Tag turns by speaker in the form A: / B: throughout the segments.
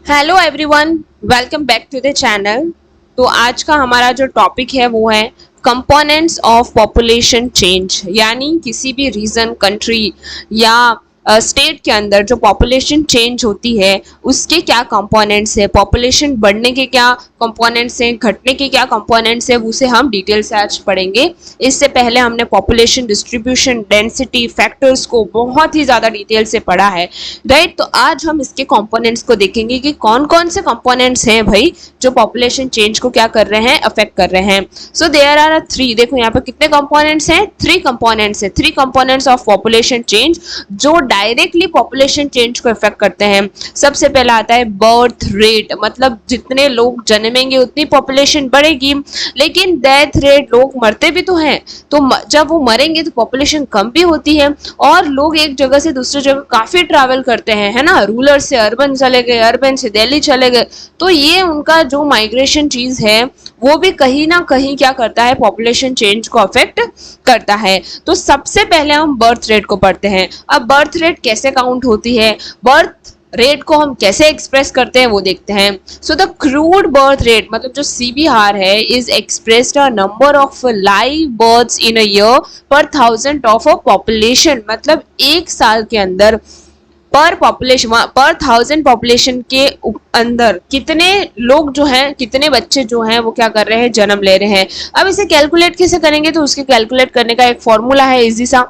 A: Hello everyone, welcome back to the channel. तो आज का हमारा जो टॉपिक है वो है कंपोनेंट्स ऑफ पॉपुलेशन चेंज, यानी किसी भी रीजन, कंट्री या स्टेट के अंदर जो पॉपुलेशन चेंज होती है उसके क्या कंपोनेंट्स है, पॉपुलेशन बढ़ने के क्या कंपोनेंट्स हैं, घटने के क्या कंपोनेंट्स है, उसे हम डिटेल से आज पढ़ेंगे। इससे पहले हमने पॉपुलेशन डिस्ट्रीब्यूशन, डेंसिटी, फैक्टर्स को बहुत ही ज़्यादा डिटेल से पढ़ा है, राइट। तो आज हम इसके कंपोनेंट्स को देखेंगे कि कौन कौन से कंपोनेंट्स हैं भाई जो पॉपुलेशन चेंज को क्या कर रहे हैं, अफेक्ट कर रहे हैं। सो देयर आर थ्री, देखो यहाँ पर कितने कंपोनेंट्स हैं, थ्री कंपोनेंट्स हैं, three components of population change जो डायरेक्टली पॉपुलेशन चेंज को इफेक्ट करते हैं। सबसे पहला आता है बर्थ रेट, मतलब जितने लोग जन्मेंगे उतनी पॉपुलेशन बढ़ेगी, लेकिन डेथ रेट, लोग मरते भी तो हैं, तो जब वो मरेंगे तो पॉपुलेशन कम भी होती है और लोग एक जगह से दूसरी जगह काफी ट्रैवल करते हैं, है ना। रूरल से अर्बन चले गए, अर्बन से दिल्ली चले गए, तो ये उनका जो माइग्रेशन चीज है वो भी कहीं ना कहीं क्या करता है, पॉपुलेशन चेंज को अफेक्ट करता है। तो सबसे पहले हम बर्थ रेट को पढ़ते हैं। अब बर्थ रेट कैसे काउंट होती है, बर्थ रेट को हम कैसे एक्सप्रेस करते हैं वो देखते हैं। So the crude birth rate, मतलब जो CBR है, is expressed a number of live births in a year per 1000 of a population, मतलब एक साल के अंदर पर पॉपुलेशन, पर 1000 पॉपुलेशन के अंदर कितने लोग जो हैं, कितने बच्चे जो हैं वो क्या कर रहे हैं, जन्म ले रहे हैं। अब इसे कैलकुलेट कैसे करेंगे, तो उसके कैलकुलेट करने का एक फॉर्मूला है इजी सा।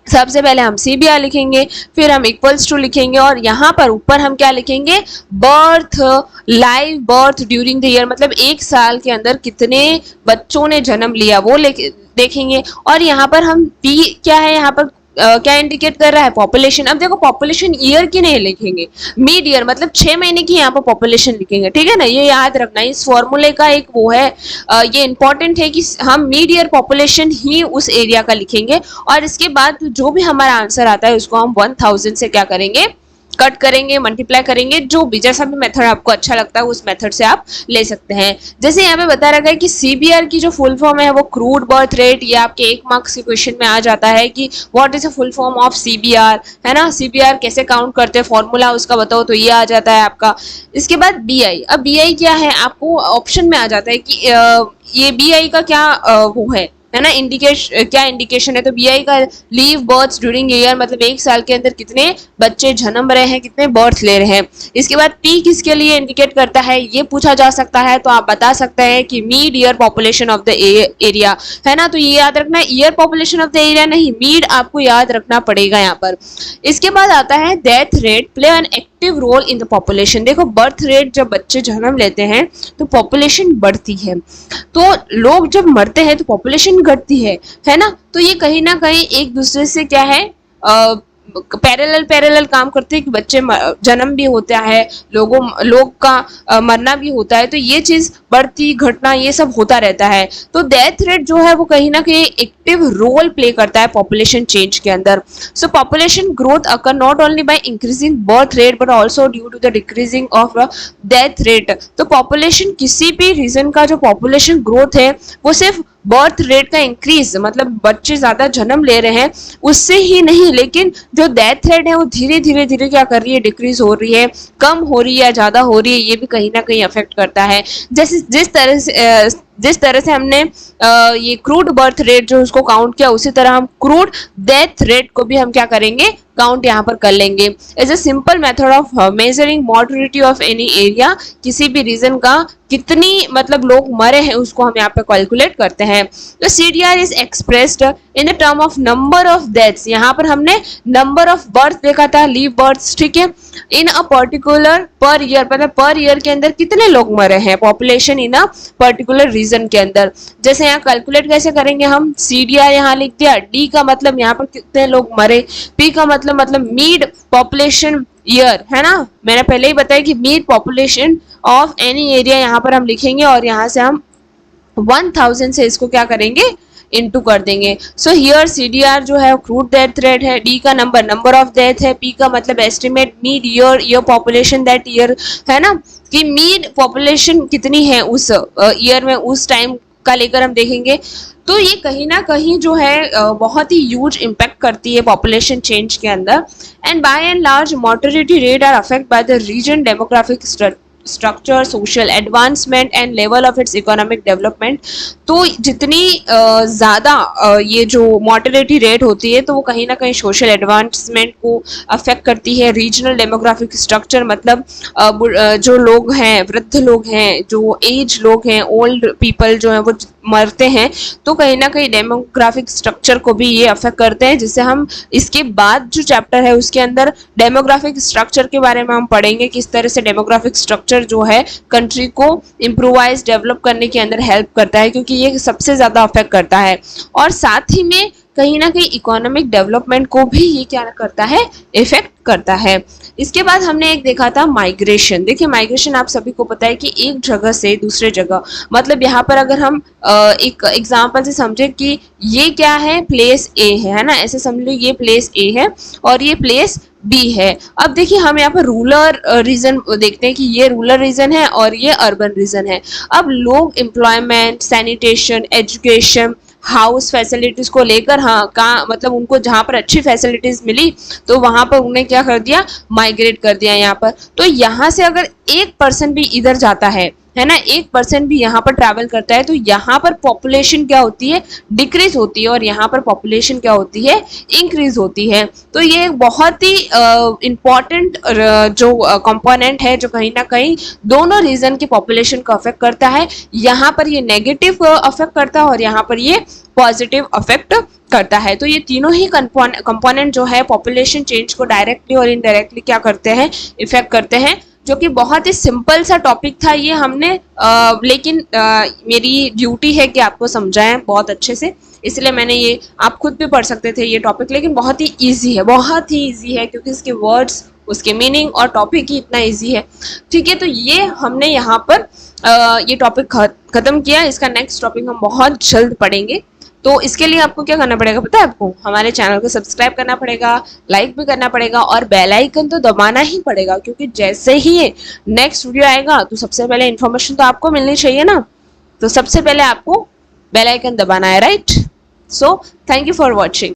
A: सबसे पहले हम CBR लिखेंगे, फिर हम इक्वल्स टू लिखेंगे और यहाँ पर ऊपर हम क्या लिखेंगे, birth, live birth during the year, मतलब एक साल के अंदर कितने बच्चों ने जन्म लिया वो देखेंगे। और यहाँ पर हम P क्या है, यहाँ पर क्या इंडिकेट कर रहा है, पॉपुलेशन। अब देखो पॉपुलेशन ईयर की नहीं लिखेंगे, मिड ईयर, मतलब 6 महीने की यहाँ पर पॉपुलेशन लिखेंगे, ठीक है ना। ये याद रखना, इस फॉर्मूले का एक वो है, ये इंपॉर्टेंट है कि हम मिड ईयर पॉपुलेशन ही उस एरिया का लिखेंगे और इसके बाद जो भी हमारा आंसर आता है उसको हम 1000 से क्या करेंगे, कट करेंगे, मल्टीप्लाई करेंगे, जो भी जैसा भी मेथड आपको अच्छा लगता है उस मेथड से आप ले सकते हैं। जैसे यहाँ पे बता रखा है कि CBR की जो फुल फॉर्म है वो क्रूड बर्थ रेट, ये आपके 1 मार्क्स के क्वेश्चन में आ जाता है कि what is the full form of CBR, है ना। CBR कैसे काउंट करते हैं, फॉर्मूला उसका बताओ, तो ये आ जाता है आपका। इसके बाद BI, अब BI क्या है, आपको ऑप्शन में आ जाता है कि ये BI का क्या वो है ना, क्या इंडिकेशन है। तो BI का लीव बर्थ्स ड्यूरिंग ईयर, मतलब एक साल के अंदर कितने बच्चे जन्म रहे हैं, कितने बर्थ ले रहे हैं। इसके बाद P किसके लिए इंडिकेट करता है, ये पूछा जा सकता है, तो आप बता सकते हैं कि mid year population of the area, है ना। तो ये याद रखना, year population of the area नहीं, मीड आपको याद रखना पड़ेगा यहाँ पर। इसके बाद आता है death rate play an active role in the population. देखो बर्थ रेट, जब बच्चे जन्म लेते हैं तो पॉपुलेशन बढ़ती है, तो लोग जब मरते हैं तो पॉपुलेशन घटती है ना। तो ये कहीं ना कहीं एक दूसरे से क्या है, पैरेलल काम करते हैं कि बच्चे जन्म भी होता है, लोग का मरना भी होता है, तो ये चीज बढ़ती घटना ये सब होता रहता है। तो डेथ रेट जो है वो कहीं ना कहीं एक्टिव रोल प्ले करता है पॉपुलेशन चेंज के अंदर। So population growth occur not only by increasing birth rate but also due to the decreasing of death rate. तो पॉपुलेशन, किसी भी रीजन का जो पॉपुलेशन ग्रोथ है वो सिर्फ बर्थ रेट का इंक्रीज, मतलब बच्चे ज्यादा जन्म ले रहे हैं उससे ही नहीं, लेकिन जो डेथ रेट है वो धीरे धीरे क्या कर रही है, डिक्रीज हो रही है, कम हो रही है या ज्यादा हो रही है, ये भी कहीं ना कहीं अफेक्ट करता है। जैसे जिस तरह से हमने ये क्रूड बर्थ रेट जो उसको काउंट किया, उसी तरह हम क्रूड डेथ रेट को भी हम क्या करेंगे, काउंट यहाँ पर कर लेंगे। Is a simple method of measuring mortality of any area, किसी भी रीजन का कितनी मतलब लोग मरे हैं उसको हम यहाँ पे कैलकुलेट करते हैं। तो CDR is expressed in the term of number of deaths, यहाँ पर हमने नंबर ऑफ बर्थ देखा था, लीव बर्थ्स, ठीक है, इन अ पर्टिकुलर पर ईयर, मतलब पर ईयर के अंदर कितने लोग मरे हैं, population in a particular region के अंदर। जैसे यहाँ कैलकुलेट कैसे करेंगे हम, CDR यहाँ लिख दिया, D का मतलब यहाँ पर कितने लोग मरे, P का मतलब मीड पॉपुलेशन ईयर, है ना। मैंने पहले ही बताया कि mid population of any area, यहाँ पर हम लिखेंगे और यहाँ से हम 1000 से इसको क्या करेंगे, इनटू कर देंगे। सो हियर CDR जो है क्रूड डेथ रेट है, D का नंबर ऑफ डेथ है, P का मतलब estimate mid year population that year, है ना, कि मीड पॉपुलेशन कितनी है उस ईयर में, उस टाइम का लेकर हम देखेंगे, तो ये कहीं ना कहीं जो है बहुत ही ह्यूज इम्पैक्ट करती है पॉपुलेशन चेंज के अंदर। And by and large mortality rate are affect by the region demographic structure, social advancement and level of its economic development. तो जितनी ज़्यादा ये जो मोर्टेलिटी रेट होती है तो वो कहीं ना कहीं सोशल एडवांसमेंट को अफेक्ट करती है। रीजनल डेमोग्राफिक स्ट्रक्चर मतलब जो लोग हैं, वृद्ध लोग हैं, जो एज लोग हैं, ओल्ड पीपल जो हैं वो मरते हैं, तो कहीं ना कहीं डेमोग्राफिक स्ट्रक्चर को भी ये अफेक्ट करते हैं, जिससे हम इसके बाद जो चैप्टर है उसके अंदर डेमोग्राफिक स्ट्रक्चर के बारे में हम पढ़ेंगे, किस तरह से डेमोग्राफिक स्ट्रक्चर जो है कंट्री को इम्प्रोवाइज डेवलप करने के अंदर हेल्प करता है, क्योंकि ये सबसे ज़्यादा अफेक्ट करता है। और साथ ही में कहीं ना कहीं इकोनॉमिक डेवलपमेंट को भी ये क्या करता है, इफेक्ट करता है। इसके बाद हमने एक देखा था माइग्रेशन। देखिए माइग्रेशन आप सभी को पता है कि एक जगह से दूसरे जगह, मतलब यहाँ पर अगर हम एक एग्जांपल से समझे कि ये क्या है, प्लेस ए है ना, ऐसे समझ लो ये प्लेस ए है और ये प्लेस बी है। अब देखिए हम यहाँ पर रूरल रीजन देखते हैं कि ये रूरल रीजन है और ये अर्बन रीजन है। अब लोग employment, sanitation, education, house facilities को लेकर हाँ कहाँ मतलब उनको जहाँ पर अच्छी फैसिलिटीज मिली तो वहां पर उन्हें क्या कर दिया, माइग्रेट कर दिया यहाँ पर। तो यहाँ से अगर 1% भी इधर जाता है ना, 1% भी यहाँ पर ट्रैवल करता है तो यहाँ पर पॉपुलेशन क्या होती है, डिक्रीज होती है, और यहाँ पर पॉपुलेशन क्या होती है, इंक्रीज होती है। तो ये एक बहुत ही इम्पॉर्टेंट जो कंपोनेंट है जो कहीं ना कहीं दोनों रीजन की पॉपुलेशन को अफेक्ट करता है। यहाँ पर ये नेगेटिव अफेक्ट करता है और यहाँ पर ये पॉजिटिव अफेक्ट करता है। तो ये तीनों ही कंपोनेंट जो है पॉपुलेशन चेंज को डायरेक्टली और इनडायरेक्टली क्या करते हैं, इफेक्ट करते हैं। जो कि बहुत ही सिंपल सा टॉपिक था ये हमने लेकिन मेरी ड्यूटी है कि आपको समझाएं बहुत अच्छे से, इसलिए मैंने ये, आप खुद भी पढ़ सकते थे ये टॉपिक, लेकिन बहुत ही इजी है, बहुत ही इजी है क्योंकि इसके वर्ड्स, उसके मीनिंग और टॉपिक ही इतना इजी है। ठीक है, तो ये हमने यहाँ पर ये टॉपिक खत्म किया। इसका नेक्स्ट टॉपिक हम बहुत जल्द पढ़ेंगे। तो इसके लिए आपको क्या करना पड़ेगा पता है, आपको हमारे चैनल को सब्सक्राइब करना पड़ेगा, लाइक भी करना पड़ेगा और बेल आइकन तो दबाना ही पड़ेगा, क्योंकि जैसे ही नेक्स्ट वीडियो आएगा तो सबसे पहले इन्फॉर्मेशन तो आपको मिलनी चाहिए ना, तो सबसे पहले आपको बेल आइकन दबाना है, right. So thank you for watching.